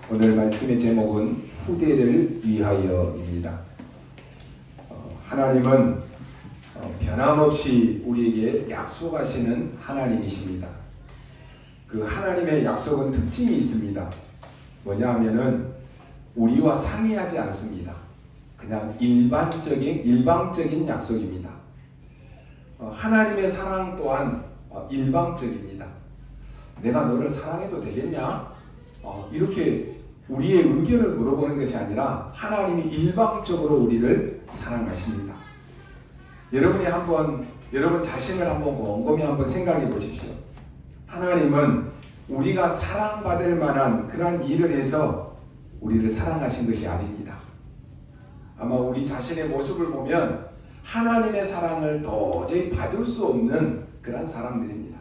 오늘 말씀의 제목은 후대를 위하여입니다. 하나님은 변함없이 우리에게 약속하시는 하나님이십니다. 그 하나님의 약속은 특징이 있습니다. 뭐냐 하면은 우리와 상의하지 않습니다. 그냥 일방적인 약속입니다. 하나님의 사랑 또한 일방적입니다. 내가 너를 사랑해도 되겠냐? 이렇게 우리의 의견을 물어보는 것이 아니라 하나님이 일방적으로 우리를 사랑하십니다. 여러분 자신을 한번 곰곰이 한번 생각해 보십시오. 하나님은 우리가 사랑받을 만한 그러한 일을 해서 우리를 사랑하신 것이 아닙니다. 아마 우리 자신의 모습을 보면 하나님의 사랑을 도저히 받을 수 없는 그러한 사람들입니다.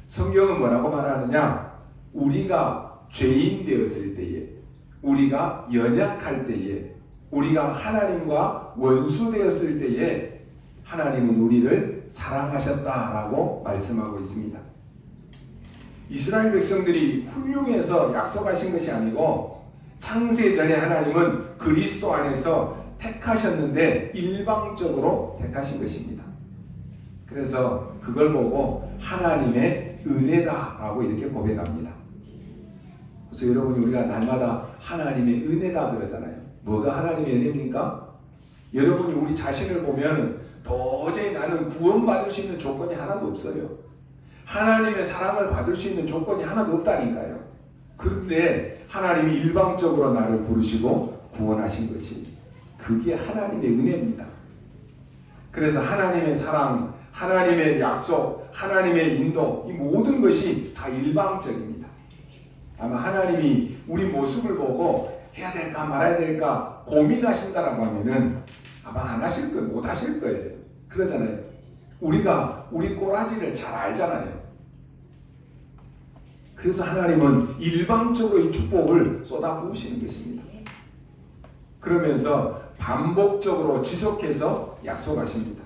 성경은 뭐라고 말하느냐? 우리가 죄인 되었을 때에, 우리가 연약할 때에, 우리가 하나님과 원수 되었을 때에 하나님은 우리를 사랑하셨다라고 말씀하고 있습니다. 이스라엘 백성들이 훌륭해서 약속하신 것이 아니고 창세 전에 하나님은 그리스도 안에서 택하셨는데 일방적으로 택하신 것입니다. 그래서 그걸 보고 하나님의 은혜다라고 이렇게 고백합니다. 그래서 여러분이 우리가 날마다 하나님의 은혜다 그러잖아요. 뭐가 하나님의 은혜입니까? 여러분이 우리 자신을 보면 도저히 나는 구원받을 수 있는 조건이 하나도 없어요. 하나님의 사랑을 받을 수 있는 조건이 하나도 없다니까요. 그런데 하나님이 일방적으로 나를 부르시고 구원하신 것이 그게 하나님의 은혜입니다. 그래서 하나님의 사랑, 하나님의 약속, 하나님의 인도, 이 모든 것이 다 일방적입니다. 아마 하나님이 우리 모습을 보고 해야 될까 말아야 될까 고민하신다라고 하면은 아마 안 하실 거예요. 못 하실 거예요. 그러잖아요. 우리가 우리 꼬라지를 잘 알잖아요. 그래서 하나님은 일방적으로 이 축복을 쏟아부으시는 것입니다. 그러면서 반복적으로 지속해서 약속하십니다.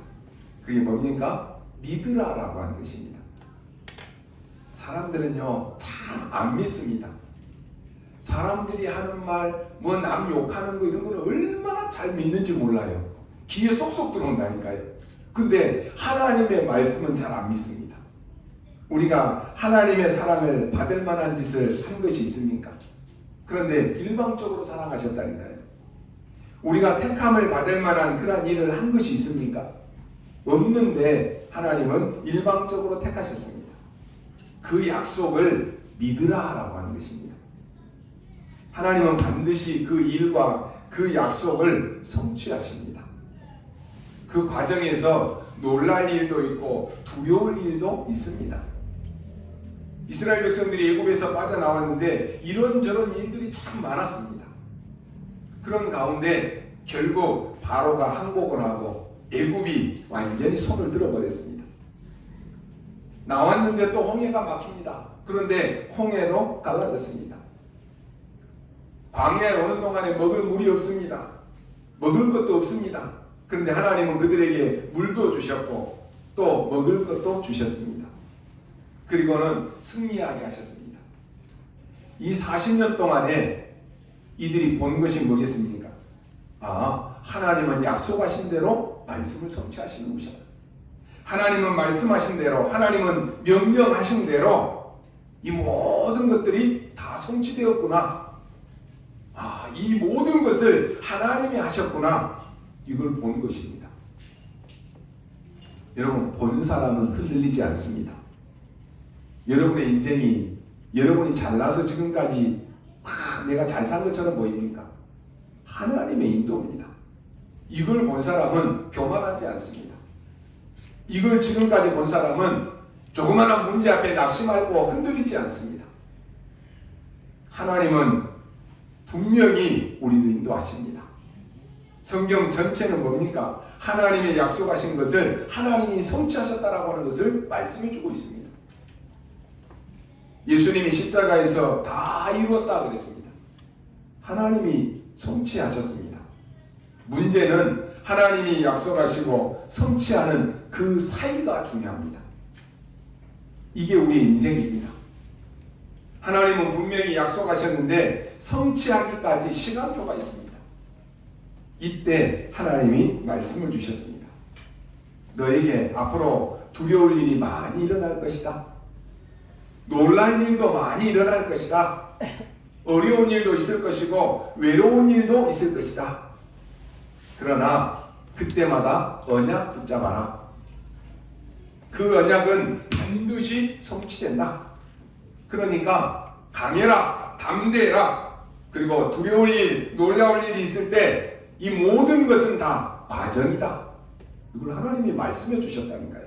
그게 뭡니까? 믿으라라고 하는 것입니다. 사람들은요 잘 안 믿습니다. 사람들이 하는 말, 뭐 남 욕하는 거 이런 거는 얼마나 잘 믿는지 몰라요. 귀에 쏙쏙 들어온다니까요. 근데 하나님의 말씀은 잘 안 믿습니다. 우리가 하나님의 사랑을 받을 만한 짓을 한 것이 있습니까? 그런데 일방적으로 사랑하셨다니까요. 우리가 택함을 받을 만한 그런 일을 한 것이 있습니까? 없는데 하나님은 일방적으로 택하셨습니다. 그 약속을 믿으라라고 하는 것입니다. 하나님은 반드시 그 일과 그 약속을 성취하십니다. 그 과정에서 놀랄 일도 있고 두려울 일도 있습니다. 이스라엘 백성들이 애굽에서 빠져나왔는데 이런저런 일들이 참 많았습니다. 그런 가운데 결국 바로가 항복을 하고 애굽이 완전히 손을 들어버렸습니다. 나왔는데 또 홍해가 막힙니다. 그런데 홍해로 갈라졌습니다. 광야에 오는 동안에 먹을 물이 없습니다. 먹을 것도 없습니다. 그런데 하나님은 그들에게 물도 주셨고 또 먹을 것도 주셨습니다. 그리고는 승리하게 하셨습니다. 이 40년 동안에 이들이 본 것이 뭐겠습니까? 하나님은 약속하신 대로 말씀을 성취하시는 것이다. 하나님은 말씀하신 대로, 하나님은 명령하신 대로 이 모든 것들이 다 성취되었구나. 이 모든 것을 하나님이 하셨구나. 이걸 본 것입니다. 여러분, 본 사람은 흔들리지 않습니다. 여러분의 인생이 여러분이 잘나서 지금까지 내가 잘 산 것처럼 보입니까? 하나님의 인도입니다. 이걸 본 사람은 교만하지 않습니다. 이걸 지금까지 본 사람은 조그마한 문제 앞에 낙심하고 흔들리지 않습니다. 하나님은 분명히 우리를 인도하십니다. 성경 전체는 뭡니까? 하나님의 약속하신 것을 하나님이 성취하셨다라고 하는 것을 말씀해 주고 있습니다. 예수님이 십자가에서 다 이루었다 그랬습니다. 하나님이 성취하셨습니다. 문제는 하나님이 약속하시고 성취하는 그 사이가 중요합니다. 이게 우리의 인생입니다. 하나님은 분명히 약속하셨는데 성취하기까지 시간표가 있습니다. 이때 하나님이 말씀을 주셨습니다. 너에게 앞으로 두려울 일이 많이 일어날 것이다. 놀랄 일도 많이 일어날 것이다. 어려운 일도 있을 것이고 외로운 일도 있을 것이다. 그러나 그때마다 언약 붙잡아라. 그 언약은 반드시 성취된다. 그러니까 강해라, 담대해라. 그리고 두려울 일, 놀라울 일이 있을 때 이 모든 것은 다 과정이다. 이걸 하나님이 말씀해 주셨다니까요.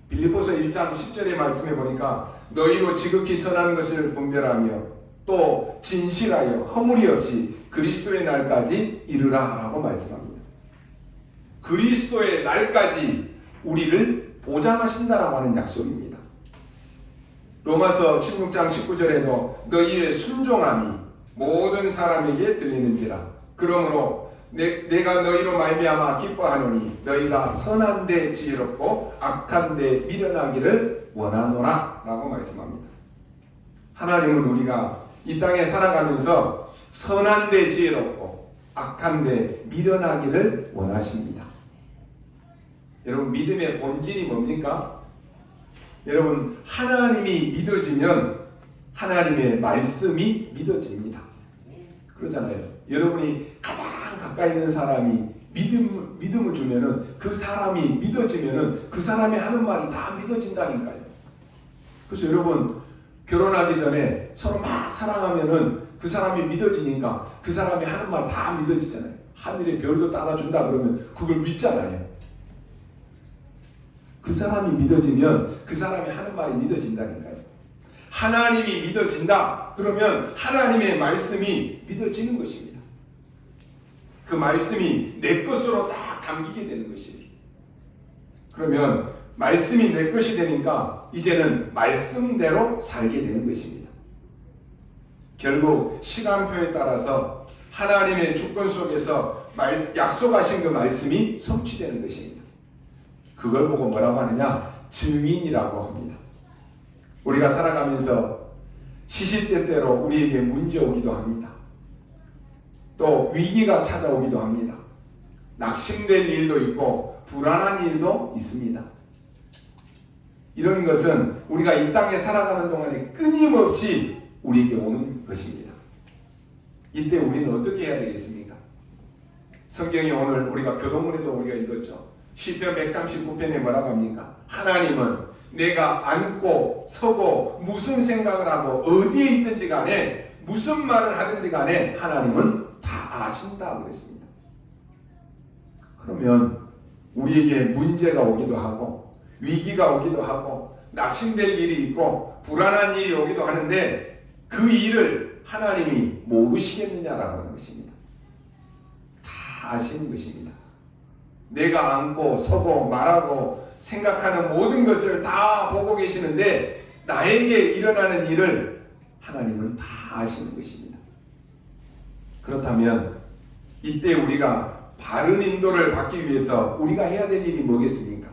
빌립보서 1장 10절에 말씀해 보니까 너희로 지극히 선한 것을 분별하며 또 진실하여 허물이 없이 그리스도의 날까지 이르라 라고 말씀합니다. 그리스도의 날까지 우리를 보장하신다라고 하는 약속입니다. 로마서 16장 19절에도 너희의 순종함이 모든 사람에게 들리는지라. 그러므로 내가 너희로 말미암아 기뻐하노니 너희가 선한 데 지혜롭고 악한 데 미련하기를 원하노라 라고 말씀합니다. 하나님은 우리가 이 땅에 살아가면서 선한 데 지혜롭고 악한 데 미련하기를 원하십니다. 여러분, 믿음의 본질이 뭡니까? 여러분, 하나님이 믿어지면 하나님의 말씀이 믿어집니다. 그러잖아요. 여러분이 가장 가까이 있는 사람이 믿음을 주면은 그 사람이 믿어지면은 그 사람이 하는 말이 다 믿어진다니까요. 그래서 여러분, 결혼하기 전에 서로 막 사랑하면은 그 사람이 믿어지니까 그 사람이 하는 말 다 믿어지잖아요. 하늘의 별도 따라준다 그러면 그걸 믿잖아요. 그 사람이 믿어지면 그 사람이 하는 말이 믿어진다니까요. 하나님이 믿어진다 그러면 하나님의 말씀이 믿어지는 것입니다. 그 말씀이 내 것으로 딱 담기게 되는 것입니다. 그러면 말씀이 내 것이 되니까 이제는 말씀대로 살게 되는 것입니다. 결국 시간표에 따라서 하나님의 주권 속에서 약속하신 그 말씀이 성취되는 것입니다. 그걸 보고 뭐라고 하느냐? 증인이라고 합니다. 우리가 살아가면서 시시때때로 우리에게 문제 오기도 합니다. 또 위기가 찾아오기도 합니다. 낙심될 일도 있고 불안한 일도 있습니다. 이런 것은 우리가 이 땅에 살아가는 동안에 끊임없이 우리에게 오는 것입니다. 이때 우리는 어떻게 해야 되겠습니까? 성경에 오늘 우리가 교동문에도 우리가 읽었죠. 시편 139편에 뭐라고 합니까? 하나님은 내가 앉고 서고 무슨 생각을 하고 어디에 있든지 간에 무슨 말을 하든지 간에 하나님은 다 아신다 그랬습니다. 그러면 우리에게 문제가 오기도 하고 위기가 오기도 하고 낙심될 일이 있고 불안한 일이 오기도 하는데 그 일을 하나님이 모르시겠느냐라고 하는 것입니다. 다 아시는 것입니다. 내가 앉고 서고 말하고 생각하는 모든 것을 다 보고 계시는데 나에게 일어나는 일을 하나님은 다 아시는 것입니다. 그렇다면 이때 우리가 바른 인도를 받기 위해서 우리가 해야 될 일이 뭐겠습니까?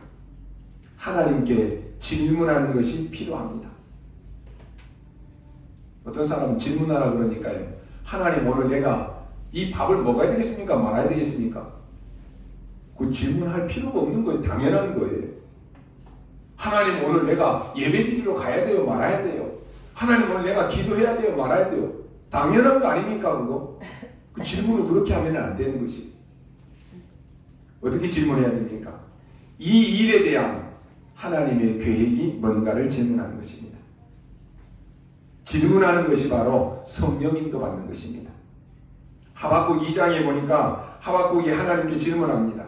하나님께 질문하는 것이 필요합니다. 어떤 사람은 질문하라 그러니까요. 하나님, 오늘 내가 이 밥을 먹어야 되겠습니까? 말아야 되겠습니까? 그 질문할 필요가 없는 거예요. 당연한 거예요. 하나님, 오늘 내가 예배드리러 가야 돼요? 말아야 돼요? 하나님, 오늘 내가 기도해야 돼요? 말아야 돼요? 당연한 거 아닙니까 그거? 그 질문을 그렇게 하면 안 되는 것이. 어떻게 질문해야 됩니까? 이 일에 대한 하나님의 계획이 뭔가를 질문하는 것입니다. 질문하는 것이 바로 성령 인도받는 것입니다. 하박국 2장에 보니까 하박국이 하나님께 질문합니다.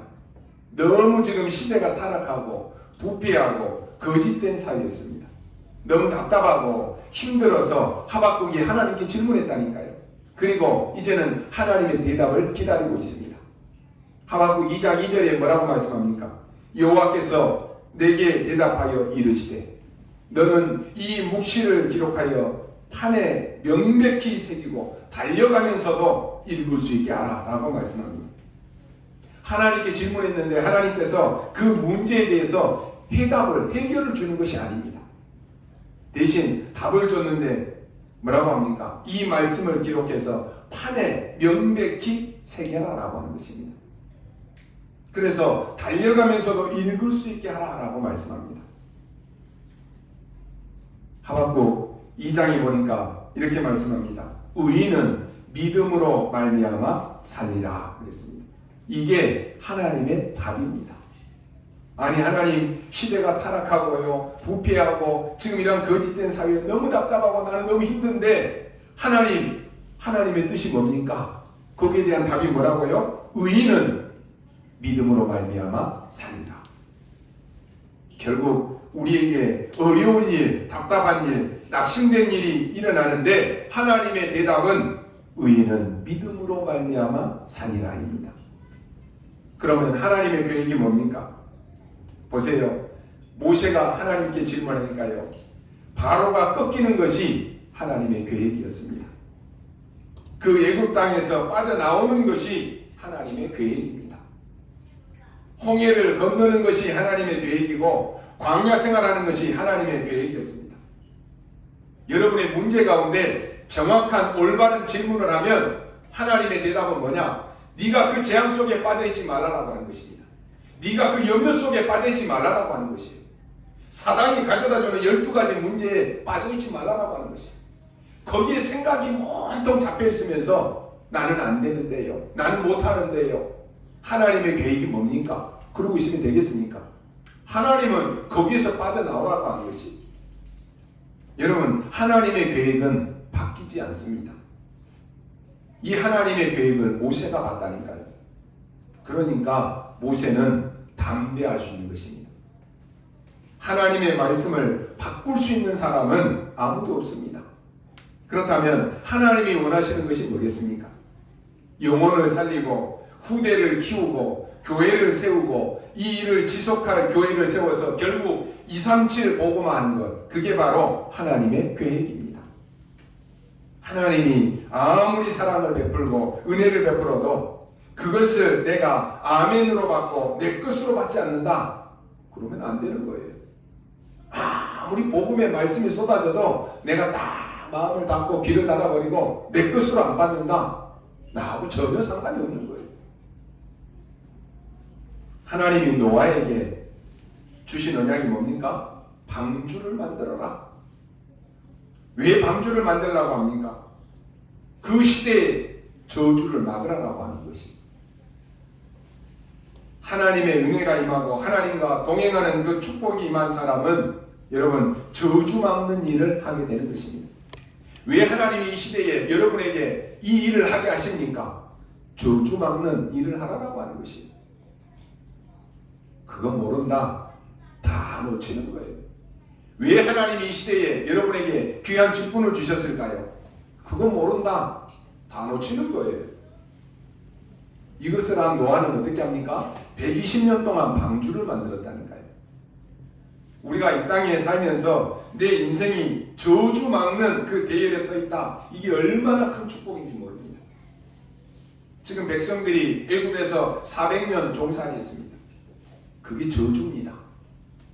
너무 지금 시대가 타락하고 부패하고 거짓된 사회였습니다. 너무 답답하고 힘들어서 하박국이 하나님께 질문했다니까요. 그리고 이제는 하나님의 대답을 기다리고 있습니다. 하박국 2장 2절에 뭐라고 말씀합니까? 여호와께서 내게 대답하여 이르시되 너는 이 묵시를 기록하여 판에 명백히 새기고 달려가면서도 읽을 수 있게 하라 라고 말씀합니다. 하나님께 질문했는데 하나님께서 그 문제에 대해서 해결을 주는 것이 아닙니다. 대신 답을 줬는데 뭐라고 합니까? 이 말씀을 기록해서 판에 명백히 새겨라라고 하는 것입니다. 그래서 달려가면서도 읽을 수 있게 하라라고 말씀합니다. 하박국 2장에 보니까 이렇게 말씀합니다. 의인은 믿음으로 말미암아 살리라 그랬습니다. 이게 하나님의 답입니다. 아니 하나님, 시대가 타락하고요, 부패하고 지금 이런 거짓된 사회에 너무 답답하고 나는 너무 힘든데 하나님의 뜻이 뭡니까? 거기에 대한 답이 뭐라고요? 의인은 믿음으로 말미암아 살리라. 결국 우리에게 어려운 일, 답답한 일, 낙심된 일이 일어나는데 하나님의 대답은 의인은 믿음으로 말미암아 살리라입니다. 그러면 하나님의 계획이 뭡니까? 보세요. 모세가 하나님께 질문하니까요, 바로가 꺾이는 것이 하나님의 계획이었습니다. 그 애굽 땅에서 빠져나오는 것이 하나님의 계획입니다. 홍해를 건너는 것이 하나님의 계획이고 광야 생활하는 것이 하나님의 계획이었습니다. 여러분의 문제 가운데 정확한 올바른 질문을 하면 하나님의 대답은 뭐냐? 네가 그 재앙 속에 빠져있지 말라라고 하는 것입니다. 네가 그 염려 속에 빠져있지 말라라고 하는 것이에요. 사단이 가져다주는 12가지 문제에 빠져있지 말라라고 하는 것이에요. 거기에 생각이 온통 잡혀있으면서 나는 안 되는데요, 나는 못하는데요, 하나님의 계획이 뭡니까? 그러고 있으면 되겠습니까? 하나님은 거기에서 빠져나오라고 하는 것이, 여러분, 하나님의 계획은 바뀌지 않습니다. 이 하나님의 계획을 모세가 봤다니까요. 그러니까 모세는 담대할 수 있는 것입니다. 하나님의 말씀을 바꿀 수 있는 사람은 아무도 없습니다. 그렇다면 하나님이 원하시는 것이 뭐겠습니까? 영혼을 살리고 후대를 키우고 교회를 세우고 이 일을 지속할 교회를 세워서 결국 237 복음화하는 것, 그게 바로 하나님의 계획입니다. 하나님이 아무리 사랑을 베풀고 은혜를 베풀어도 그것을 내가 아멘으로 받고 내 것으로 받지 않는다, 그러면 안 되는 거예요. 아무리 복음의 말씀이 쏟아져도 내가 다 마음을 닫고 귀를 닫아버리고 내 것으로 안 받는다, 나하고 전혀 상관이 없는 거예요. 하나님이 노아에게 주신 언약이 뭡니까? 방주를 만들어라. 왜 방주를 만들라고 합니까? 그 시대에 저주를 막으라고 하는 것이, 하나님의 은혜가 임하고 하나님과 동행하는 그 축복이 임한 사람은 여러분 저주 막는 일을 하게 되는 것입니다. 왜 하나님이 이 시대에 여러분에게 이 일을 하게 하십니까? 저주 막는 일을 하라고 하는 것이에요. 그거 모른다, 다 놓치는 거예요. 왜 하나님이 이 시대에 여러분에게 귀한 직분을 주셨을까요? 그거 모른다, 다 놓치는 거예요. 이것을 한 노아는 어떻게 합니까? 120년 동안 방주를 만들었다니까요. 우리가 이 땅에 살면서 내 인생이 저주 막는 그 대열에 서 있다, 이게 얼마나 큰 축복인지 모릅니다. 지금 백성들이 애굽에서 400년 종살이했습니다. 그게 저주입니다.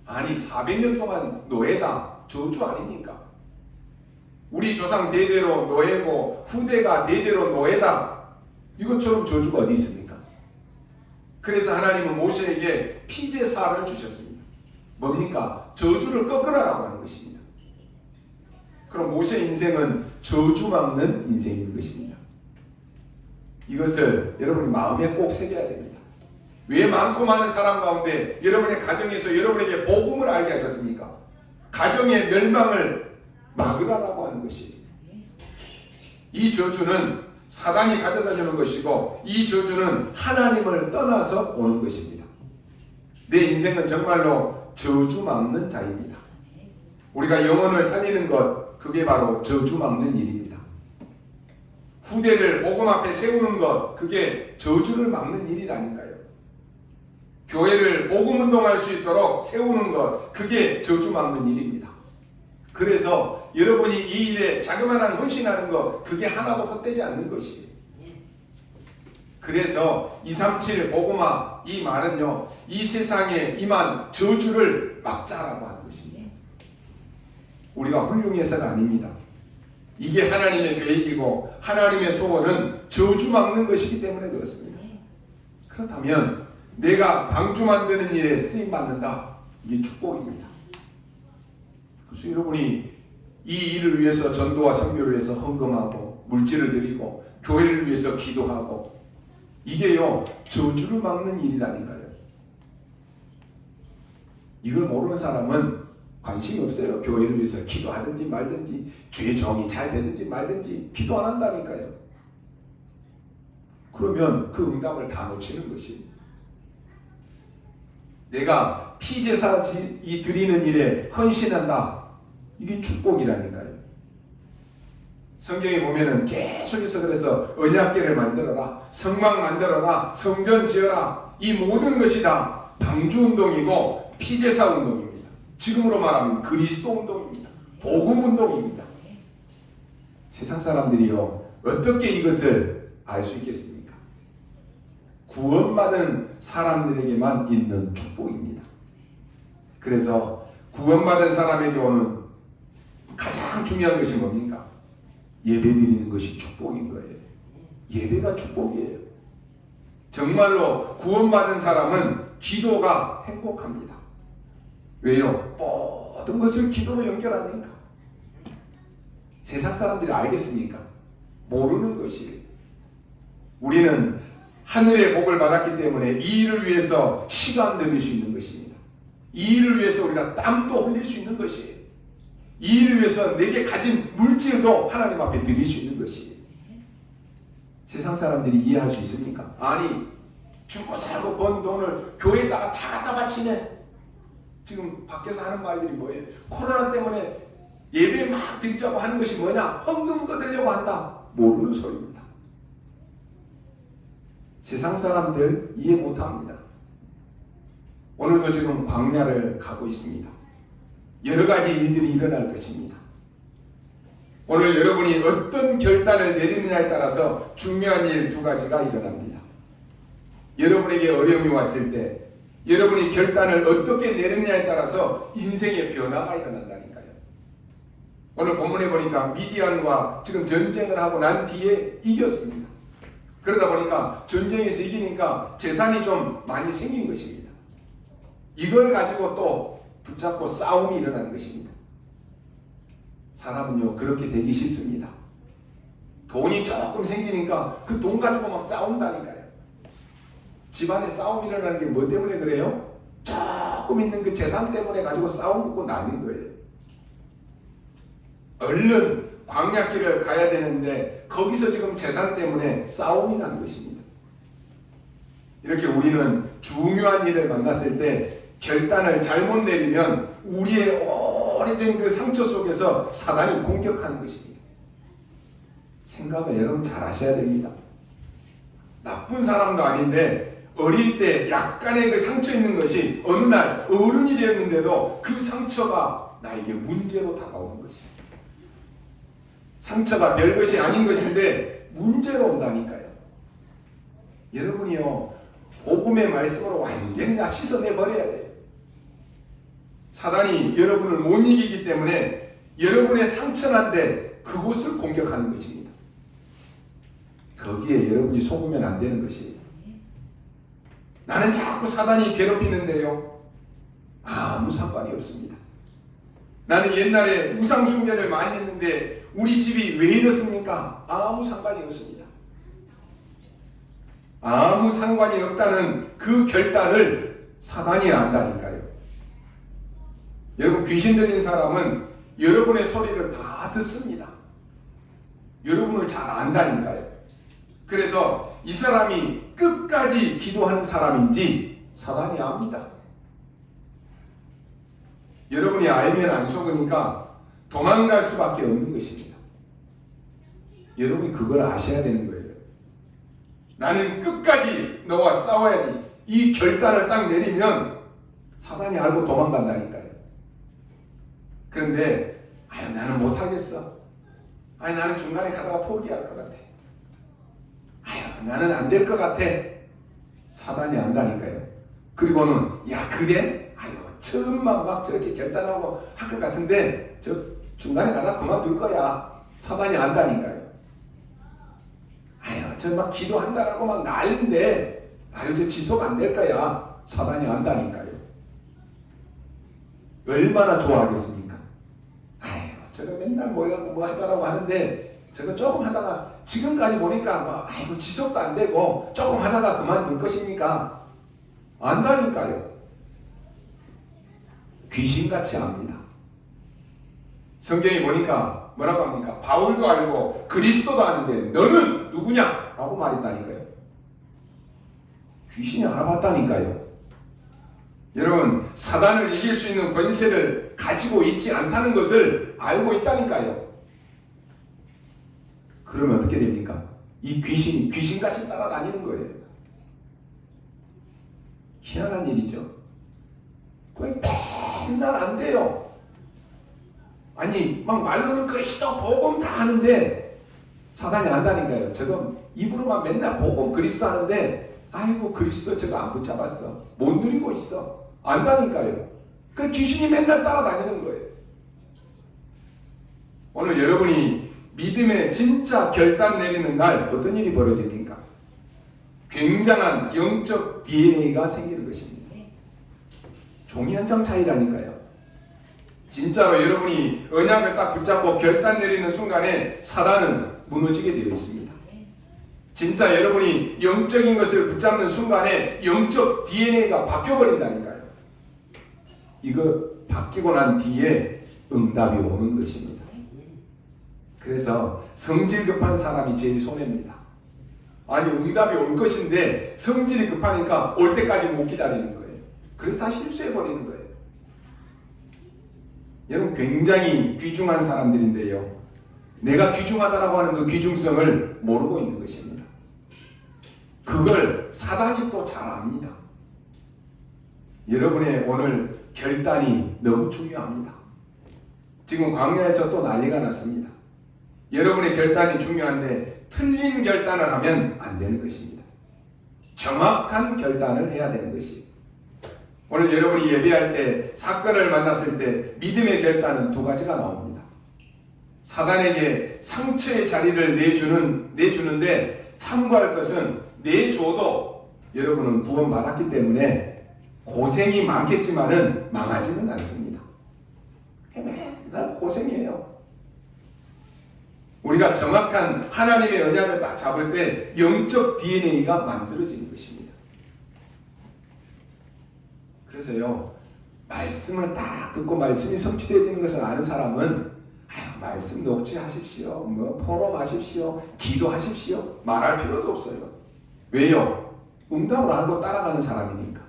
아니 400년 동안 노예다, 저주 아닙니까? 우리 조상 대대로 노예고 후대가 대대로 노예다, 이것처럼 저주가 어디 있습니까? 그래서 하나님은 모세에게 피제사를 주셨습니다. 뭡니까? 저주를 꺾으라라고 하는 것입니다. 그럼 모세 인생은 저주 막는 인생인 것입니다. 이것을 여러분이 마음에 꼭 새겨야 됩니다. 왜 많고 많은 사람 가운데 여러분의 가정에서 여러분에게 복음을 알게 하셨습니까? 가정의 멸망을 막으라라고 하는 것이에요. 이 저주는 사단이 가져다주는 것이고 이 저주는 하나님을 떠나서 오는 것입니다. 내 인생은 정말로 저주 막는 자입니다. 우리가 영혼을 살리는 것, 그게 바로 저주 막는 일입니다. 후대를 복음 앞에 세우는 것, 그게 저주를 막는 일이라니까요. 교회를 복음 운동할 수 있도록 세우는 것, 그게 저주 막는 일입니다. 그래서 여러분이 이 일에 자그마한 헌신하는 것, 그게 하나도 헛되지 않는 것이에요. 그래서 237 복음화, 이 말은요, 이 세상에 임한 저주를 막자라고 하는 것입니다. 우리가 훌륭해서가 아닙니다. 이게 하나님의 계획이고 하나님의 소원은 저주 막는 것이기 때문에 그렇습니다. 그렇다면 내가 방주 만드는 일에 쓰임 받는다. 이게 축복입니다. 그래서 여러분이 이 일을 위해서 전도와 선교를 위해서 헌금하고 물질을 드리고 교회를 위해서 기도하고 이게요 저주를 막는 일이라니까요. 이걸 모르는 사람은 관심이 없어요. 교회를 위해서 기도하든지 말든지 주의 종이 잘 되든지 말든지 기도 안 한다니까요. 그러면 그 응답을 다 놓치는 것이 내가 피제사 드리는 일에 헌신한다. 이게 축복이라니까요. 성경에 보면은 계속해서 그래서 언약궤를 만들어라, 성막 만들어라, 성전 지어라. 이 모든 것이 다 방주운동이고 피제사 운동입니다. 지금으로 말하면 그리스도 운동입니다. 복음 운동입니다. 세상 사람들이요 어떻게 이것을 알 수 있겠습니까? 구원받은 사람들에게만 있는 축복입니다. 그래서 구원받은 사람에게 오는 가장 중요한 것이 뭡니까? 예배드리는 것이 축복인 거예요. 예배가 축복이에요. 정말로 구원받은 사람은 기도가 행복합니다. 왜요? 모든 것을 기도로 연결하니까. 세상 사람들이 알겠습니까? 모르는 것이에요. 우리는 하늘의 복을 받았기 때문에 이 일을 위해서 시간 들일 수 있는 것입니다. 이 일을 위해서 우리가 땀도 흘릴 수 있는 것이에요. 이 일을 위해서 내게 가진 물질도 하나님 앞에 드릴 수 있는 것이에요. 세상 사람들이 이해할 수 있습니까? 아니 죽고 살고 번 돈을 교회에다가 다 갖다 바치네. 지금 밖에서 하는 말들이 뭐예요? 코로나 때문에 예배 막 드리자고 하는 것이 뭐냐? 헌금 거두려고 한다. 모르는 소리입니다. 세상 사람들 이해 못합니다. 오늘도 지금 광야를 가고 있습니다. 여러 가지 일들이 일어날 것입니다. 오늘 여러분이 어떤 결단을 내리느냐에 따라서 중요한 일 두 가지가 일어납니다. 여러분에게 어려움이 왔을 때 여러분이 결단을 어떻게 내리느냐에 따라서 인생의 변화가 일어난다니까요. 오늘 본문에 보니까 미디안과 지금 전쟁을 하고 난 뒤에 이겼습니다. 그러다 보니까 전쟁에서 이기니까 재산이 좀 많이 생긴 것입니다. 이걸 가지고 또 붙잡고 싸움이 일어나는 것입니다. 사람은요 그렇게 되기 싫습니다. 돈이 조금 생기니까 그 돈 가지고 막 싸운다니까요. 집안에 싸움이 일어나는 게 뭐 때문에 그래요? 조금 있는 그 재산 때문에 가지고 싸움 붙고 나는 거예요. 얼른 광야길을 가야 되는데 거기서 지금 재산 때문에 싸움이 난 것입니다. 이렇게 우리는 중요한 일을 만났을 때 결단을 잘못 내리면 우리의 오래된 그 상처 속에서 사단이 공격하는 것입니다. 생각을 여러분 잘 하셔야 됩니다. 나쁜 사람도 아닌데 어릴 때 약간의 그 상처 있는 것이 어느 날 어른이 되었는데도 그 상처가 나에게 문제로 다가오는 것입니다. 상처가 별것이 아닌 것인데 문제로 온다니까요. 여러분이요 복음의 말씀으로 완전히 다 씻어내버려야 돼요. 사단이 여러분을 못 이기기 때문에 여러분의 상처난데 그곳을 공격하는 것입니다. 거기에 여러분이 속으면 안 되는 것이에요. 나는 자꾸 사단이 괴롭히는데요. 아무 상관이 없습니다. 나는 옛날에 우상 숭배를 많이 했는데 우리 집이 왜 이렇습니까? 아무 상관이 없습니다. 아무 상관이 없다는 그 결단을 사단이 안다니까요. 여러분 귀신 들린 사람은 여러분의 소리를 다 듣습니다. 여러분을 잘 안다니까요. 그래서 이 사람이 끝까지 기도하는 사람인지 사단이 압니다. 여러분이 알면 안 속으니까 도망갈 수밖에 없는 것입니다. 여러분이 그걸 아셔야 되는 거예요. 나는 끝까지 너와 싸워야지. 이 결단을 딱 내리면 사단이 알고 도망간다니까요. 그런데 나는 못하겠어. 나는 중간에 가다가 포기할 것 같아. 나는 안 될 것 같아. 사단이 안다니까요. 그리고는 야 그래? 처음만 막 저렇게 결단하고 할 것 같은데 저 중간에 가다 그만둘 거야. 사단이 안다니까요. 아유, 저 막 기도한다라고 막 난리인데, 아유, 저 지속 안 될 거야. 사단이 안다니까요. 얼마나 좋아하겠습니까? 아유, 저거 맨날 뭐 하자라고 하는데, 저거 조금 하다가, 지금까지 보니까, 뭐, 아이고, 지속도 안 되고, 조금 하다가 그만둘 것입니까? 안다니까요. 귀신같이 압니다. 성경에 보니까 뭐라고 합니까? 바울도 알고 그리스도도 아는데 너는 누구냐? 라고 말했다니까요. 귀신이 알아봤다니까요. 여러분, 사단을 이길 수 있는 권세를 가지고 있지 않다는 것을 알고 있다니까요. 그러면 어떻게 됩니까? 이 귀신이 귀신같이 따라다니는 거예요. 희한한 일이죠. 그게 맨날 안 돼요. 아니, 막 말로는 그리스도 복음 다 하는데 사단이 안다니까요. 저거 입으로만 맨날 복음 그리스도 하는데, 아이고, 그리스도 저거 안 붙잡았어. 못 누리고 있어. 안다니까요. 그 귀신이 맨날 따라다니는 거예요. 오늘 여러분이 믿음의 진짜 결단 내리는 날 어떤 일이 벌어집니까? 굉장한 영적 DNA가 생기는 것입니다. 종이 한 장 차이라니까요. 진짜로 여러분이 언약을 딱 붙잡고 결단 내리는 순간에 사단은 무너지게 되어 있습니다. 진짜 여러분이 영적인 것을 붙잡는 순간에 영적 DNA가 바뀌어버린다니까요. 이거 바뀌고 난 뒤에 응답이 오는 것입니다. 그래서 성질 급한 사람이 제일 손해입니다. 아니, 응답이 올 것인데 성질이 급하니까 올 때까지 못 기다리는 거예요. 그래서 다 실수해버리는 거예요. 여러분, 굉장히 귀중한 사람들인데요, 내가 귀중하다라고 하는 그 귀중성을 모르고 있는 것입니다. 그걸 사단이 또 잘 압니다. 여러분의 오늘 결단이 너무 중요합니다. 지금 광야에서 또 난리가 났습니다. 여러분의 결단이 중요한데 틀린 결단을 하면 안 되는 것입니다. 정확한 결단을 해야 되는 것이. 오늘 여러분이 예배할 때, 사건을 만났을 때 믿음의 결단은 두 가지가 나옵니다. 사단에게 상처의 자리를 내주는데 참고할 것은, 내줘도 여러분은 구원받았기 때문에 고생이 많겠지만은 망하지는 않습니다. 맨날 고생이에요. 우리가 정확한 하나님의 언약을 딱 잡을 때 영적 DNA가 만들어지는 것입니다. 그래서요, 말씀을 딱 듣고 말씀이 성취되어지는 것을 아는 사람은, 아유, 말씀 녹취하십시오, 뭐 포럼하십시오, 기도하십시오, 말할 필요도 없어요. 왜요? 응답을 알고 따라가는 사람이니까.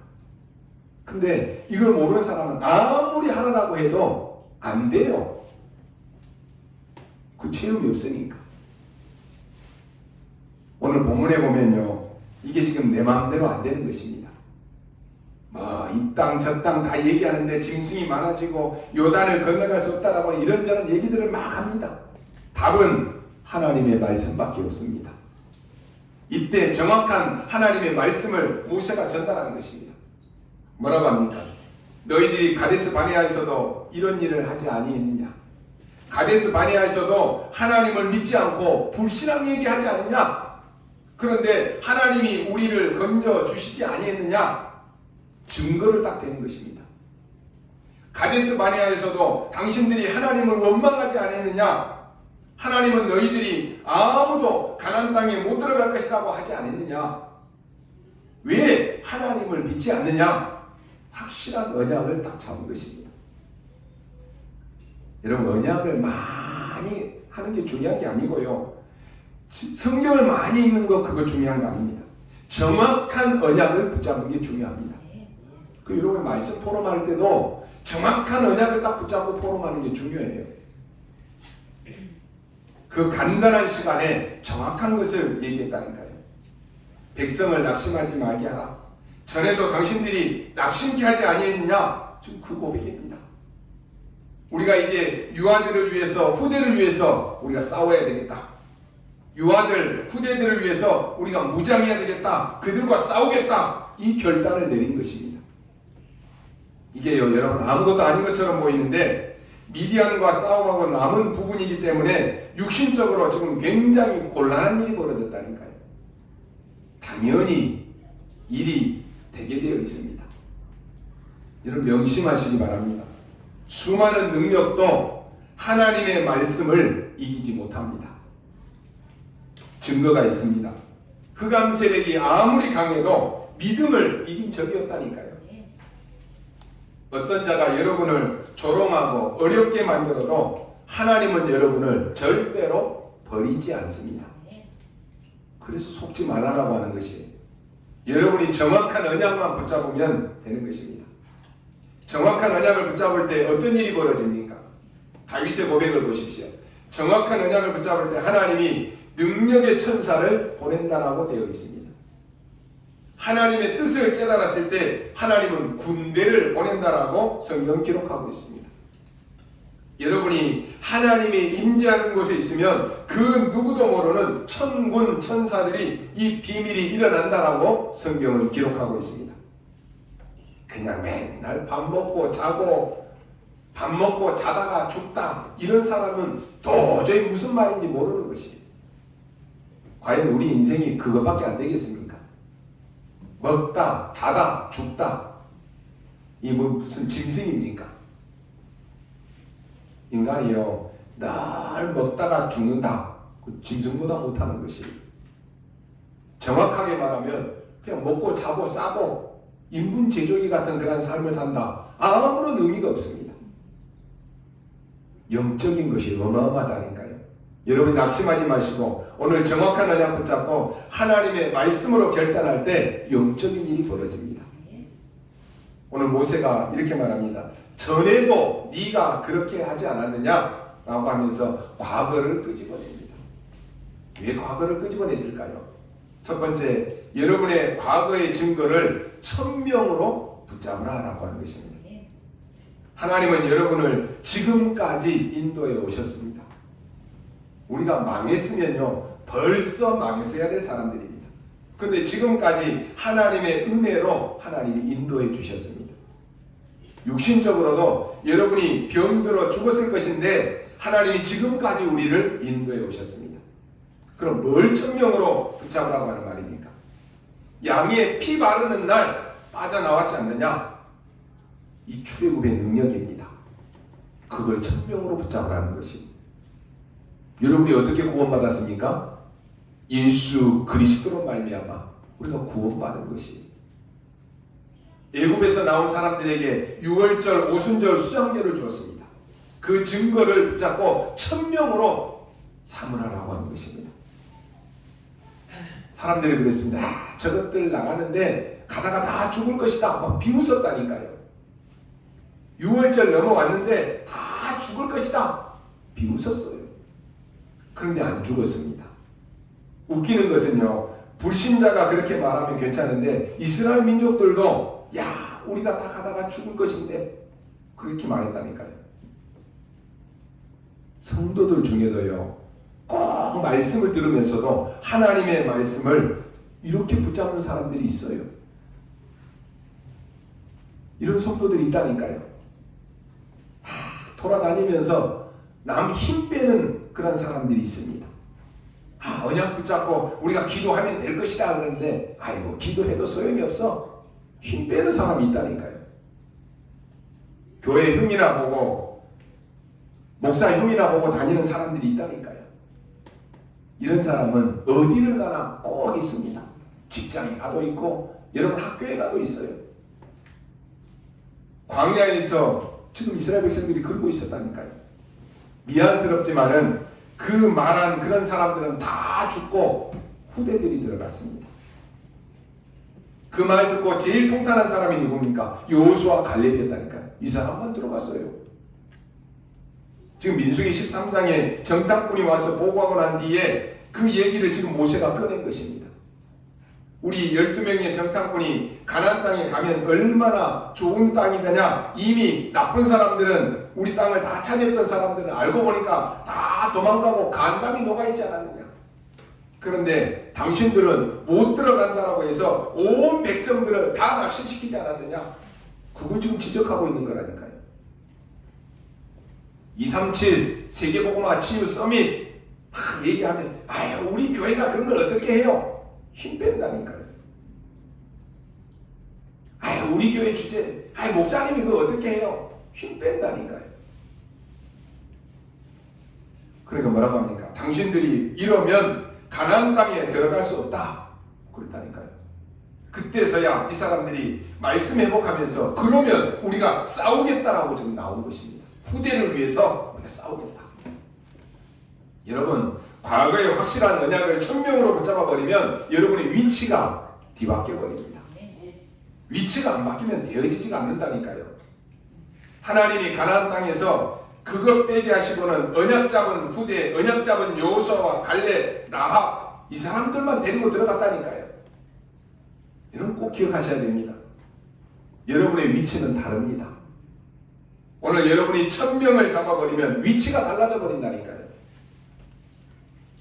근데 이걸 모르는 사람은 아무리 하라고 해도 안 돼요. 그 체험이 없으니까. 오늘 본문에 보면요, 이게 지금 내 마음대로 안 되는 것입니다. 이 땅 저 땅 다 얘기하는데 짐승이 많아지고 요단을 건너갈 수 없다라고 이런저런 얘기들을 막 합니다. 답은 하나님의 말씀밖에 없습니다. 이때 정확한 하나님의 말씀을 모세가 전달하는 것입니다. 뭐라고 합니까? 너희들이 가데스 바네아에서도 이런 일을 하지 아니했느냐? 가데스 바네아에서도 하나님을 믿지 않고 불신앙 얘기하지 않느냐? 그런데 하나님이 우리를 건져 주시지 아니했느냐? 증거를 딱 대는 것입니다. 가데스 바네아에서도 당신들이 하나님을 원망하지 않았느냐? 하나님은 너희들이 아무도 가나안 땅에 못 들어갈 것이라고 하지 않았느냐? 왜 하나님을 믿지 않느냐? 확실한 언약을 딱 잡은 것입니다. 여러분, 언약을 많이 하는 게 중요한 게 아니고요, 성경을 많이 읽는 거 그거 중요한 거 아닙니다. 정확한 언약을 붙잡는 게 중요합니다. 그 여러분, 말씀 포럼할 때도 정확한 언약을 딱 붙잡고 포럼하는 게 중요해요. 그 간단한 시간에 정확한 것을 얘기했다니까요. 백성을 낙심하지 말게 하라. 전에도 당신들이 낙심케 하지 아니했느냐? 지금 그 고백입니다. 우리가 이제 유아들을 위해서, 후대를 위해서 우리가 싸워야 되겠다. 유아들, 후대들을 위해서 우리가 무장해야 되겠다. 그들과 싸우겠다. 이 결단을 내린 것입니다. 이게요, 여러분, 아무것도 아닌 것처럼 보이는데 미디안과 싸움하고 남은 부분이기 때문에 육신적으로 지금 굉장히 곤란한 일이 벌어졌다니까요. 당연히 일이 되게 되어 있습니다. 여러분 명심하시기 바랍니다. 수많은 능력도 하나님의 말씀을 이기지 못합니다. 증거가 있습니다. 흑암 세력이 아무리 강해도 믿음을 이긴 적이 없다니까요. 어떤 자가 여러분을 조롱하고 어렵게 만들어도 하나님은 여러분을 절대로 버리지 않습니다. 그래서 속지 말라라고 하는 것이에요. 여러분이 정확한 언약만 붙잡으면 되는 것입니다. 정확한 언약을 붙잡을 때 어떤 일이 벌어집니까? 다윗의 고백을 보십시오. 정확한 언약을 붙잡을 때 하나님이 능력의 천사를 보낸다라고 되어 있습니다. 하나님의 뜻을 깨달았을 때 하나님은 군대를 보낸다라고 성경 기록하고 있습니다. 여러분이 하나님이 임재하는 곳에 있으면 그 누구도 모르는 천군 천사들이 이 비밀이 일어난다라고 성경은 기록하고 있습니다. 그냥 맨날 밥 먹고 자고 밥 먹고 자다가 죽다 이런 사람은 도저히 무슨 말인지 모르는 것이에요. 과연 우리 인생이 그것밖에 안 되겠습니까? 먹다 자다 죽다 이 뭐 무슨 짐승입니까? 인간이요 늘 먹다가 죽는다. 그 짐승보다 못하는 것이에요. 정확하게 말하면 그냥 먹고 자고 싸고 인분 제조기 같은 그런 삶을 산다. 아무런 의미가 없습니다. 영적인 것이 어마어마하다니까요. 여러분 낙심하지 마시고 오늘 정확한 언약 붙잡고 하나님의 말씀으로 결단할 때 영적인 일이 벌어집니다. 오늘 모세가 이렇게 말합니다. 전에도 네가 그렇게 하지 않았느냐? 라고 하면서 과거를 끄집어냅니다. 왜 과거를 끄집어냈을까요? 첫 번째, 여러분의 과거의 증거를 천명으로 붙잡으라 라고 하는 것입니다. 하나님은 여러분을 지금까지 인도해 오셨습니다. 우리가 망했으면요 벌써 망했어야 될 사람들입니다. 그런데 지금까지 하나님의 은혜로 하나님이 인도해 주셨습니다. 육신적으로도 여러분이 병들어 죽었을 것인데 하나님이 지금까지 우리를 인도해 오셨습니다. 그럼 뭘 천명으로 붙잡으라고 하는 말입니까? 양의 피 바르는 날 빠져나왔지 않느냐? 이 출애굽의 능력입니다. 그걸 천명으로 붙잡으라는 것입니다. 여러분이 어떻게 구원받았습니까? 예수 그리스도로 말미암아 우리가 구원받은 것이. 애굽에서 나온 사람들에게 유월절, 오순절, 수장제를 주었습니다. 그 증거를 붙잡고 천명으로 삼으라고 하는 것입니다. 사람들이 그랬습니다. 저것들 나가는데 가다가 다 죽을 것이다. 막 비웃었다니까요. 유월절 넘어왔는데 다 죽을 것이다. 비웃었어요. 그런데 안 죽었습니다. 웃기는 것은요. 불신자가 그렇게 말하면 괜찮은데 이스라엘 민족들도 야 우리가 다 가다가 죽을 것인데 그렇게 말했다니까요. 성도들 중에도요. 꼭 말씀을 들으면서도 하나님의 말씀을 이렇게 붙잡는 사람들이 있어요. 이런 성도들이 있다니까요. 돌아다니면서 남 힘 빼는 그런 사람들이 있습니다. 언약 붙잡고 우리가 기도하면 될 것이다 그러는데 아이고 기도해도 소용이 없어. 힘 빼는 사람이 있다니까요. 교회 형이나 보고 목사 형이나 보고 다니는 사람들이 있다니까요. 이런 사람은 어디를 가나 꼭 있습니다. 직장에 가도 있고 여러분 학교에 가도 있어요. 광야에서 지금 이스라엘 백성들이 걸고 있었다니까요. 미안스럽지만은 그 말한 그런 사람들은 다 죽고 후대들이 들어갔습니다. 그 말 듣고 제일 통탄한 사람이 누굽니까? 여호수아 갈렙이었다니까요. 이 사람만 들어갔어요. 지금 민수기 13장에 정탐꾼이 와서 보고하고 난 뒤에 그 얘기를 지금 모세가 꺼낸 것입니다. 우리 12명의 정탐꾼이 가나안 땅에 가면 얼마나 좋은 땅이 되냐. 이미 나쁜 사람들은 우리 땅을 다 차지했던 사람들은 알고 보니까 다 도망가고 간담이 녹아있지 않았느냐. 그런데 당신들은 못 들어간다라고 해서 온 백성들을 다 낙심시키지 않았느냐. 그걸 지금 지적하고 있는 거라니까요. 237 세계복음화 치유 서밋 막 얘기하면 아유 우리 교회가 그런 걸 어떻게 해요? 힘 뺀다니까요. 아유 우리 교회 주제 아유 목사님이 그거 어떻게 해요? 힘 뺀다니까요. 그러니까 뭐라고 합니까? 당신들이 이러면 가나안 땅에 들어갈 수 없다. 그렇다니까요. 그때서야 이 사람들이 말씀 회복하면서 그러면 우리가 싸우겠다라고 지금 나온 것입니다. 후대를 위해서 우리가 싸우겠다. 여러분 과거에 확실한 언약을 천명으로 붙잡아 버리면 여러분의 위치가 뒤바뀌어 버립니다. 위치가 안 바뀌면 되어지지가 않는다니까요. 하나님이 가나안 땅에서 그것 빼게 하시고는 언약 잡은 후대, 언약 잡은 여호수아와 갈렙, 라합 이 사람들만 데리고 들어갔다니까요. 여러분 꼭 기억하셔야 됩니다. 여러분의 위치는 다릅니다. 오늘 여러분이 1000명을 잡아버리면 위치가 달라져 버린다니까요.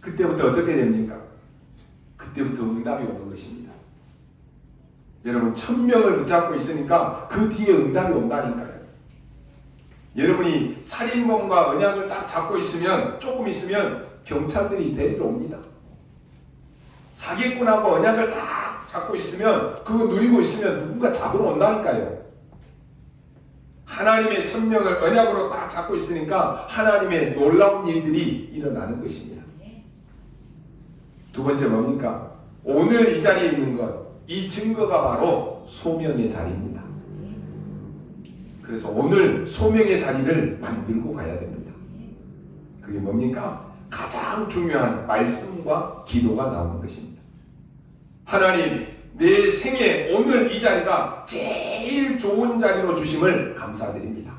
그때부터 어떻게 됩니까? 그때부터 응답이 오는 것입니다. 여러분 1000명을 붙잡고 있으니까 그 뒤에 응답이 온다니까요. 여러분이 살인범과 언약을 딱 잡고 있으면 조금 있으면 경찰들이 데리러 옵니다. 사기꾼하고 언약을 딱 잡고 있으면 그거 누리고 있으면 누군가 잡으러 온다니까요. 하나님의 1000명을 언약으로 딱 잡고 있으니까 하나님의 놀라운 일들이 일어나는 것입니다. 두 번째 뭡니까? 오늘 이 자리에 있는 것, 이 증거가 바로 소명의 자리입니다. 그래서 오늘 소명의 자리를 만들고 가야 됩니다. 그게 뭡니까? 가장 중요한 말씀과 기도가 나오는 것입니다. 하나님, 내 생에 오늘 이 자리가 제일 좋은 자리로 주심을 감사드립니다.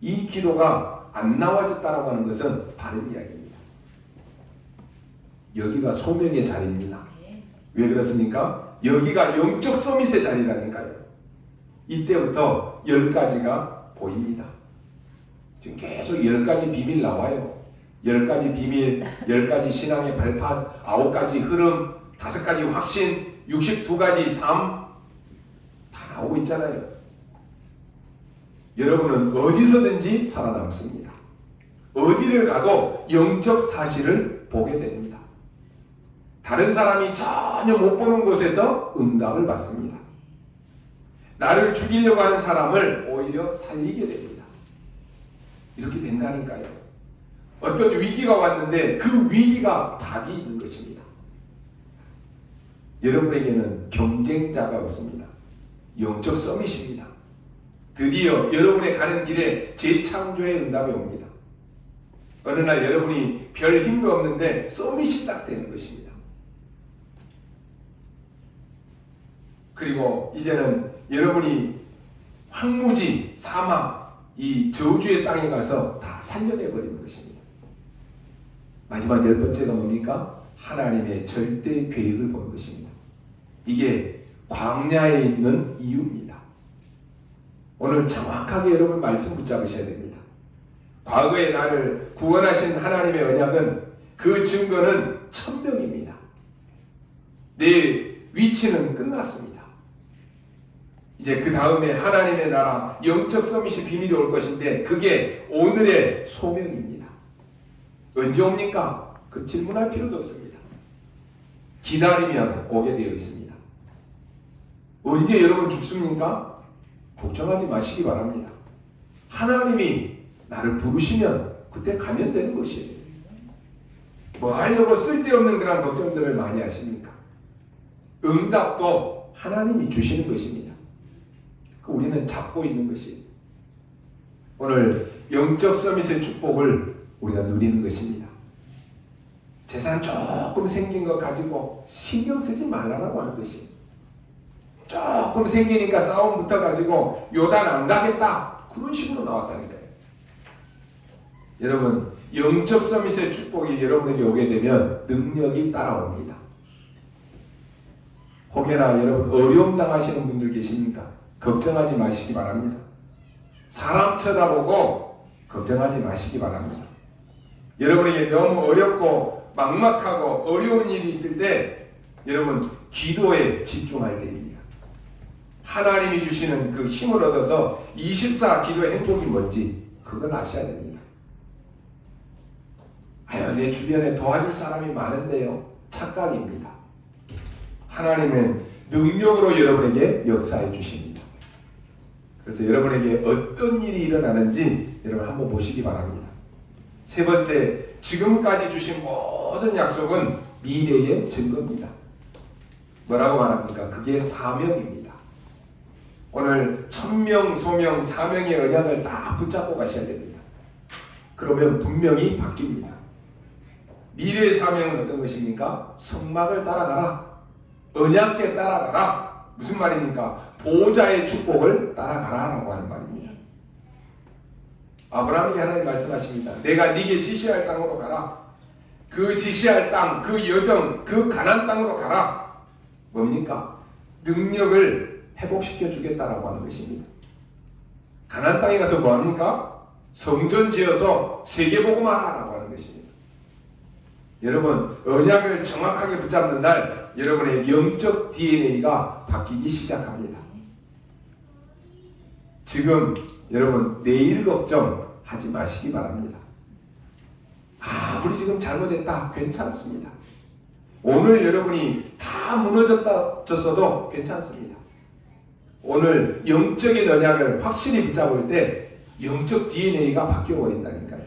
이 기도가 안 나와졌다라고 하는 것은 다른 이야기입니다. 여기가 소명의 자리입니다. 왜 그렇습니까? 여기가 영적 서밋의 자리라니까요. 이때부터 10가지가 보입니다. 지금 계속 10가지 비밀 나와요. 10가지 비밀, 10가지 신앙의 발판, 9가지 흐름, 5가지 확신, 62가지 삶 다 나오고 있잖아요. 여러분은 어디서든지 살아남습니다. 어디를 가도 영적 사실을 보게 됩니다. 다른 사람이 전혀 못 보는 곳에서 응답을 받습니다. 나를 죽이려고 하는 사람을 오히려 살리게 됩니다. 이렇게 된다니까요. 어떤 위기가 왔는데 그 위기가 답이 있는 것입니다. 여러분에게는 경쟁자가 없습니다. 영적 서밋입니다. 드디어 여러분의 가는 길에 재창조의 응답이 옵니다. 어느 날 여러분이 별 힘도 없는데 서밋이 딱 되는 것입니다. 그리고 이제는 여러분이 황무지, 사막, 이 저주의 땅에 가서 다 살려내버리는 것입니다. 마지막 10번째가 뭡니까? 하나님의 절대 계획을 보는 것입니다. 이게 광야에 있는 이유입니다. 오늘 정확하게 여러분 말씀 붙잡으셔야 됩니다. 과거에 나를 구원하신 하나님의 언약은 그 증거는 1000명입니다. 내 위치는 끝났습니다. 이제 그 다음에 하나님의 나라 영적 서밋이 비밀이 올 것인데 그게 오늘의 소명입니다. 언제 옵니까? 그 질문할 필요도 없습니다. 기다리면 오게 되어 있습니다. 언제 여러분 죽습니까? 걱정하지 마시기 바랍니다. 하나님이 나를 부르시면 그때 가면 되는 것이에요. 뭐 하려고 쓸데없는 그런 걱정들을 많이 하십니까? 응답도 하나님이 주시는 것입니다. 우리는 잡고 있는 것이 오늘 영적 서밋의 축복을 우리가 누리는 것입니다. 재산 조금 생긴 거 가지고 신경 쓰지 말라고 하는 것이 조금 생기니까 싸움 붙어가지고 요단 안 가겠다 그런 식으로 나왔다니까요. 여러분 영적 서밋의 축복이 여러분에게 오게 되면 능력이 따라옵니다. 혹여나 여러분 어려움 당하시는 분들 계십니까? 걱정하지 마시기 바랍니다. 사람 쳐다보고 걱정하지 마시기 바랍니다. 여러분에게 너무 어렵고 막막하고 어려운 일이 있을 때 여러분 기도에 집중할 때입니다. 하나님이 주시는 그 힘을 얻어서 24 기도의 행복이 뭔지 그걸 아셔야 됩니다. 아유, 내 주변에 도와줄 사람이 많은데요. 착각입니다. 하나님은 능력으로 여러분에게 역사해 주십니다. 그래서 여러분에게 어떤 일이 일어나는지 여러분 한번 보시기 바랍니다. 세 번째, 지금까지 주신 모든 약속은 미래의 증거입니다. 뭐라고 말합니까? 그게 사명입니다. 오늘 천명, 소명, 사명의 언약을 다 붙잡고 가셔야 됩니다. 그러면 분명히 바뀝니다. 미래의 사명은 어떤 것입니까? 성막을 따라가라. 언약궤 따라가라. 무슨 말입니까? 보호자의 축복을 따라가라 라고 하는 말입니다. 아브라함에게 하나님 말씀하십니다. 내가 네게 지시할 땅으로 가라. 그 지시할 땅, 그 여정, 그 가나안 땅으로 가라. 뭡니까? 능력을 회복시켜 주겠다라고 하는 것입니다. 가나안 땅에 가서 뭐합니까? 성전 지어서 세계복음화라고 하는 것입니다. 여러분, 언약을 정확하게 붙잡는 날 여러분의 영적 DNA가 바뀌기 시작합니다. 지금 여러분 내일 걱정하지 마시기 바랍니다. 우리 지금 잘못했다. 괜찮습니다. 오늘 여러분이 다 무너졌어도 괜찮습니다. 오늘 영적인 언약을 확실히 붙잡을 때 영적 DNA가 바뀌어 버린다니까요.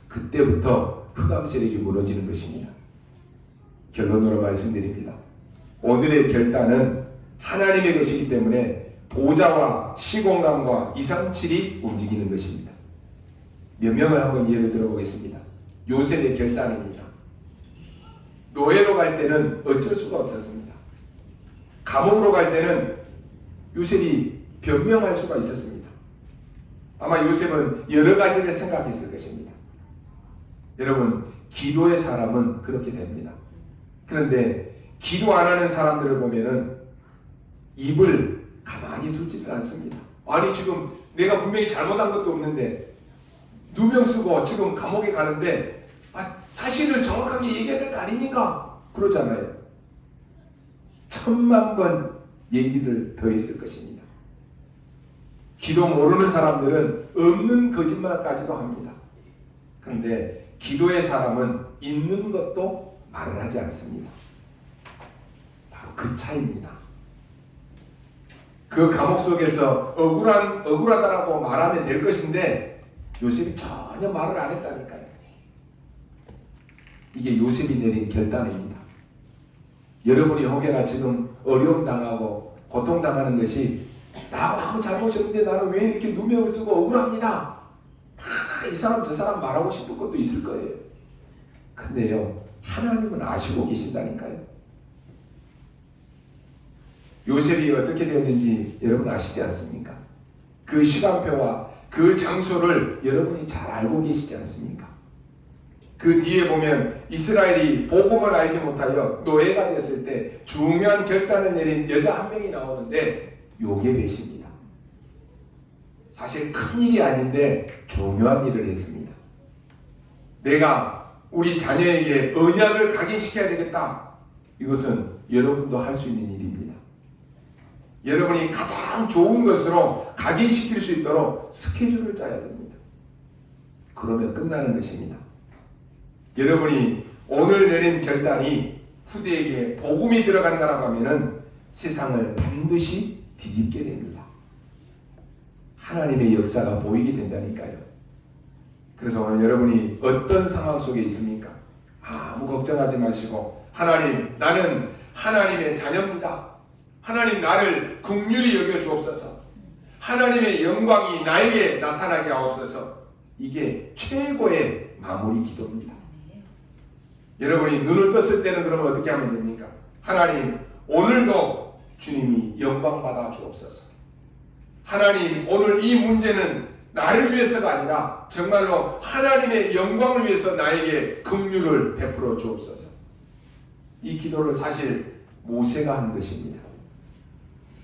그때부터 흑암 세력이 무너지는 것입니다. 결론으로 말씀드립니다. 오늘의 결단은 하나님의 것이기 때문에 보좌와 시공간과 237이 움직이는 것입니다. 몇 명을 한번 예를 들어보겠습니다. 요셉의 결단입니다. 노예로 갈 때는 어쩔 수가 없었습니다. 감옥으로 갈 때는 요셉이 변명할 수가 있었습니다. 아마 요셉은 여러 가지를 생각했을 것입니다. 여러분, 기도의 사람은 그렇게 됩니다. 그런데 기도 안 하는 사람들을 보면은 입을 가만히 두지를 않습니다. 아니, 지금 내가 분명히 잘못한 것도 없는데 누명 쓰고 지금 감옥에 가는데 사실을 정확하게 얘기해야 될 거 아닙니까? 그러잖아요. 10,000,000번 얘기를 더 했을 것입니다. 기도 모르는 사람들은 없는 거짓말까지도 합니다. 그런데 기도의 사람은 있는 것도 말을 하지 않습니다. 바로 그 차이입니다. 그 감옥 속에서 억울하다라고 말하면 될 것인데 요셉이 전혀 말을 안 했다니까요. 이게 요셉이 내린 결단입니다. 여러분이 혹여나 지금 어려움 당하고 고통 당하는 것이 나하고 아무 잘못이 없는데 나는 왜 이렇게 누명을 쓰고 억울합니다. 이 사람 저 사람 말하고 싶은 것도 있을 거예요. 근데요, 하나님은 아시고 계신다니까요. 요셉이 어떻게 되었는지 여러분 아시지 않습니까? 그 시간표와 그 장소를 여러분이 잘 알고 계시지 않습니까? 그 뒤에 보면 이스라엘이 복음을 알지 못하여 노예가 됐을 때 중요한 결단을 내린 여자 한 명이 나오는데 요게벳입니다. 사실 큰 일이 아닌데 중요한 일을 했습니다. 내가 우리 자녀에게 언약을 각인시켜야 되겠다. 이것은 여러분도 할 수 있는 일입니다. 여러분이 가장 좋은 것으로 각인시킬 수 있도록 스케줄을 짜야 됩니다. 그러면 끝나는 것입니다. 여러분이 오늘 내린 결단이 후대에게 복음이 들어간다라고 하면은 세상을 반드시 뒤집게 됩니다. 하나님의 역사가 보이게 된다니까요. 그래서 오늘 여러분이 어떤 상황 속에 있습니까? 아무 걱정하지 마시고 하나님, 나는 하나님의 자녀입니다. 하나님, 나를 긍휼히 여겨 주옵소서. 하나님의 영광이 나에게 나타나게 하옵소서. 이게 최고의 마무리 기도입니다. 여러분이 눈을 떴을 때는 그러면 어떻게 하면 됩니까? 하나님, 오늘도 주님이 영광 받아 주옵소서. 하나님, 오늘 이 문제는 나를 위해서가 아니라 정말로 하나님의 영광을 위해서 나에게 긍휼을 베풀어 주옵소서. 이 기도를 사실 모세가 한 것입니다.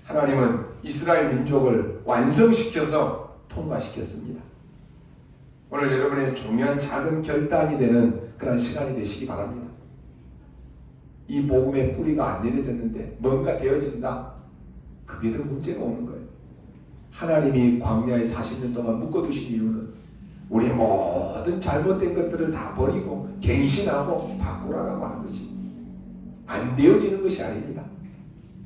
하나님은 이스라엘 민족을 완성시켜서 통과시켰습니다. 오늘 여러분의 중요한 작은 결단이 되는 그런 시간이 되시기 바랍니다. 이 복음의 뿌리가 안 내려졌는데 뭔가 되어진다. 그게 더 문제가 오는 거예요. 하나님이 광야에 40년 동안 묶어두신 이유는 우리의 모든 잘못된 것들을 다 버리고 갱신하고 바꾸라라고 하는 것이 안 되어지는 것이 아닙니다.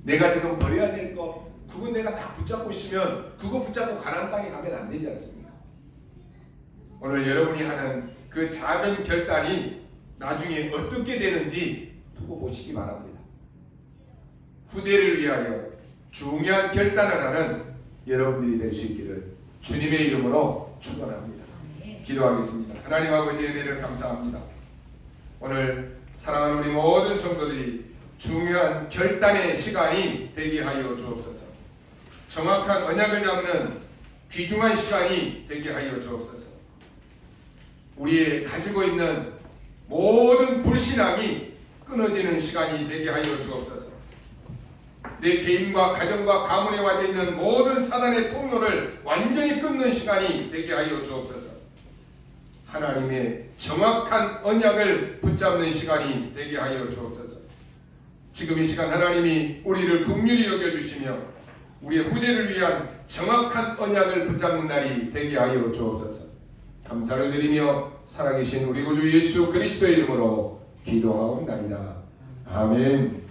내가 지금 버려야 될 거 그건 내가 다 붙잡고 있으면 그거 붙잡고 가나안 땅에 가면 안 되지 않습니까? 오늘 여러분이 하는 그 작은 결단이 나중에 어떻게 되는지 두고 보시기 바랍니다. 후대를 위하여 중요한 결단을 하는 여러분들이 될 수 있기를 주님의 이름으로 축원합니다. 기도하겠습니다. 하나님 아버지의 은혜를 감사합니다. 오늘 사랑하는 우리 모든 성도들이 중요한 결단의 시간이 되게 하여 주옵소서. 정확한 언약을 잡는 귀중한 시간이 되게 하여 주옵소서. 우리의 가지고 있는 모든 불신앙이 끊어지는 시간이 되게 하여 주옵소서. 내 개인과 가정과 가문에 와져 있는 모든 사단의 통로를 완전히 끊는 시간이 되게 하여 주옵소서. 하나님의 정확한 언약을 붙잡는 시간이 되게 하여 주옵소서. 지금 이 시간 하나님이 우리를 긍휼히 여겨주시며 우리의 후대를 위한 정확한 언약을 붙잡는 날이 되게 하여 주옵소서. 감사를 드리며 살아계신 우리 구주 예수 그리스도의 이름으로 기도하옵나이다. 아멘.